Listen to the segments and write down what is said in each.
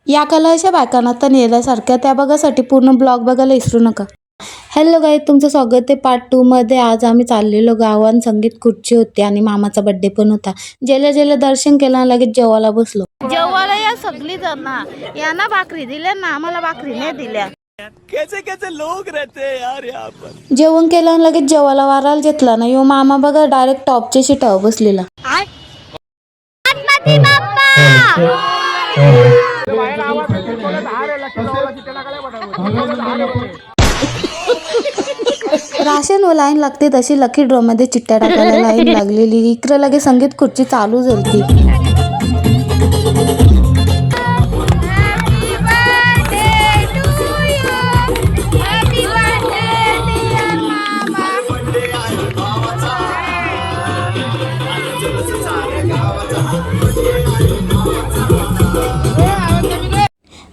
या कला अशा बायकांना तर नेल्यासारख्या, त्या बघासाठी पूर्ण ब्लॉग बघायला विसरू नका. हॅलो गाईज, तुमचं स्वागत आहे पार्ट 2 मध्ये. आज आम्ही चाललेलो गावात, संगीत खुर्ची होती आणि मामाचा बर्थडे पण होता. जेला दर्शन केलं, लगेच जेवायला बसलो. जेवायला या सगळी जण, यांना भाकरी दिल्या ना, आम्हाला भाकरी नाही दिल्या. कैसे कैसे लोग रहते हैं यार यहाँ पर. जेवण केलं, लगेच जेवायला वारायला घेतला ना. यो मामा बघा डायरेक्ट टॉपच्या सीटावर बसलेला. राशन व लाईन लागते तशी लकी ड्रॉ मध्ये चिट्ट्या टाकायला लाईन लागलेली. इकडे लगे संगीत खुर्ची चालू झाली.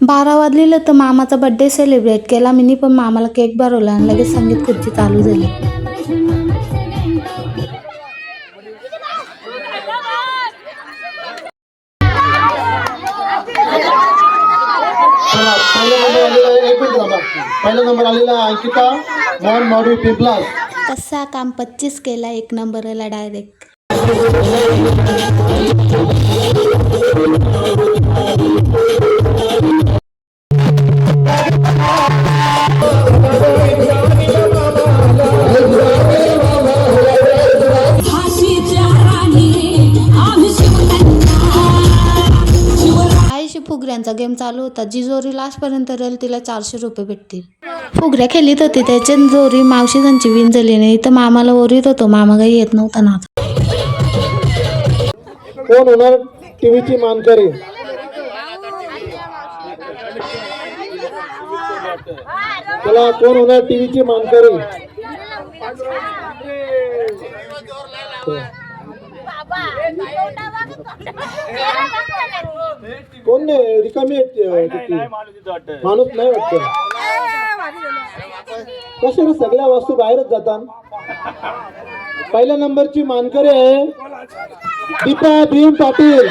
बारा वाजलेलं तर मामाचा बर्थडे सेलिब्रेट केला मिनी, पण मामाला केक भरवला आणि लगेच संगीत खुर्ची चालू झाली. पहिला नंबर आलेला अंकिता मोहन मौर्य पिंपलास. कसा काम 25 केला, एक नंबरला डायरेक्ट. फुगऱ्यांचा गेम चालू होता. जी जोरी लास्ट पर्यंत राहील तिला 400 रुपये भेटतील. फुगऱ्या खेळीत होती, त्याच्या जोरी मावशी त्यांची विन झाली नाही तर मामाला ओरीत होतो. मामा काही येत नव्हता ना. कोण होणार टीव्हीची मानकरी? चला, कोण होणार टीव्हीची मानकरी? कोण नाही, रिकामी माणूस नाही वाटत. कशाला सगळ्या वस्तू बाहेरच जातात. पहिल्या नंबरची मानकरी आहे दीपा भीम पाटील.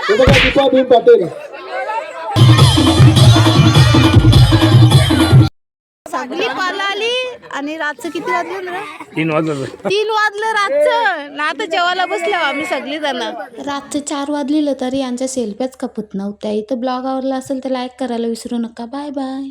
दीपा भीम पाटील सगळी पळाली आणि रातचं किती वाजलं? 3 वाजलं रातचं ना. आता जेवायला बसलो आम्ही सगळी जण. रातचं 4 वाजलेलं तरी यांच्या सेल्फ्याच खपत नव्हत्या. इथं ब्लॉग आवडला असेल तर लाईक करायला विसरू नका. Bye bye.